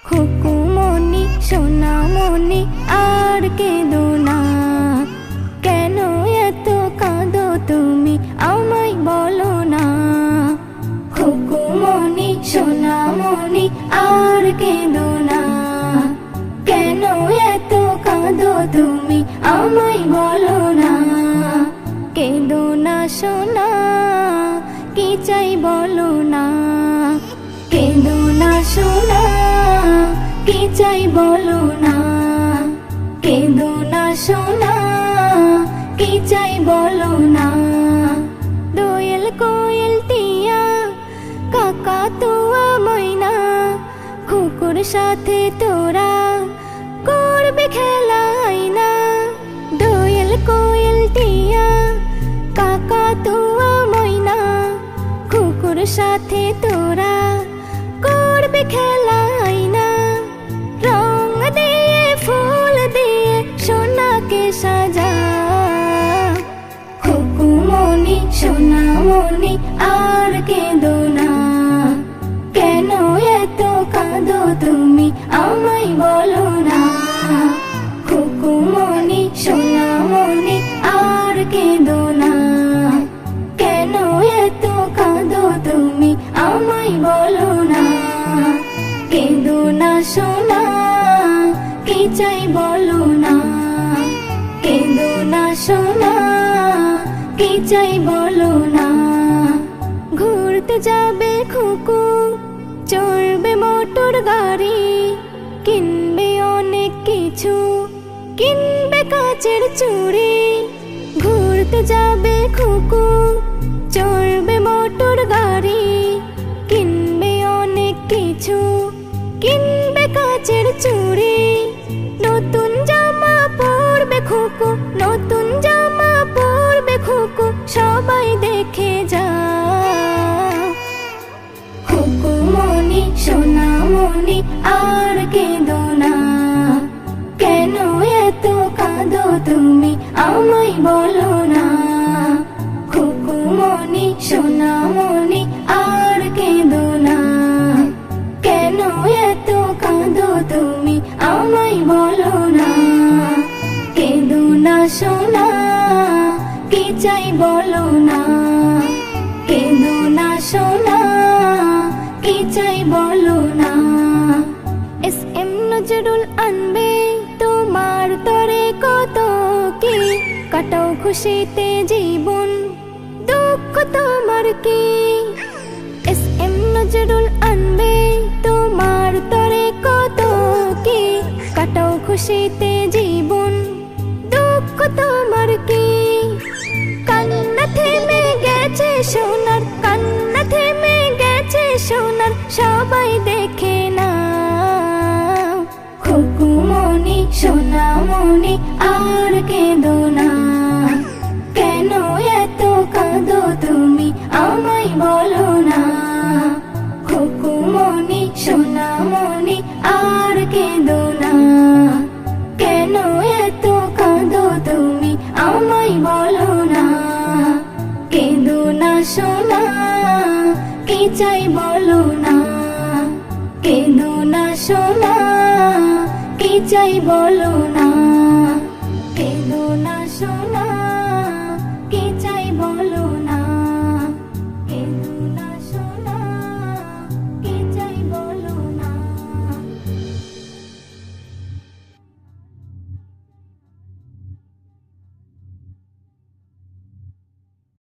খুকুমনি সোনামনি আর কেঁদো না, কেন এত কাঁদো তুমি আমায় বলো না। খুকুমনি সোনামনি আর কেঁদো না, কেন এত কাঁদো তুমি আমায় বলো না। কেঁদো না সোনা, কি চাই বলো না। কেঁদো না সোনা, কি চাই বলো না। কেঁদো না সোনা, কি চাই বলো না। দোয়েল কোয়েল টিয়া কাকা তুয়া ময়না, কুকুর সাথে তোরা করবে খেলা আয়না। দোয়েল কোয়েল টিয়া কাকা তুয়া ময়না, কুকুর সাথে তোরা করবে খেলা আয়না। রং দিয়ে ফুল দিয়ে সোনাকে সাজা। খুকুমনি সোনামনি আর কেঁদো না, কেন এত কাঁদো তুমি আমায় বলো না। খুকুমনি সোনামনি আর কেঁদো না, কেন এত কাঁদো তুমি আমায় বলো না। কেঁদো না সোনা, কি চাই বলো না। কেঁদো না সোনা, কি চাই বলো না। ঘুরতে যাবে খুকু, চড়বে মোটর গাড়ি, কিনবে অনেক কিছু, কিনবে কাচের চুড়ি। ঘুরতে যাবে খুকু, চড়বে মোটর গাড়ি, কিনবে অনেক কিছু, কিনবে কাচের চুড়ি। নতুন জামা পরবে খুকু, নতুন জামা পরবে খুকু, সবাই দেখে যা। খুকুমনি সোনামনি আর কেঁদো না, কেন এত কাঁদো তুমি আমায় বলো না। খুকুমনি সোনামনি আর কেঁদো না, কেন এত কাঁদো তুমি আমায় বলো না। কেঁদো না সোনা, কি চাই বলো না। কেঁদো না সোনা, কি চাই বলো না। এস.এম. নজরুল আনবে তোমার তরে কত কি, কাটাও খুশিতে জীবন, দুঃখ তোমার কি। এস.এম. নজরুল আনবে তোমার তরে কত কি, কাটাও খুশিতে জীবন, দুঃখ তোমার কি। কান্না থেমে গেছে সোনার, কান্না থেমে গেছে সোনার, সবাই দেখে না। খুকুমনি সোনামনি আর কেঁদো না, কেন এত কাঁদো তুমি আমায় বলো না। খুকুমনি সোনামনি আর কেঁদো না, কেন এত কাঁদো তুমি আমায় বলো না। কেঁদো না সোনা, কি চাই বলো না। কেঁদো না সোনা, কি চাই বলো না।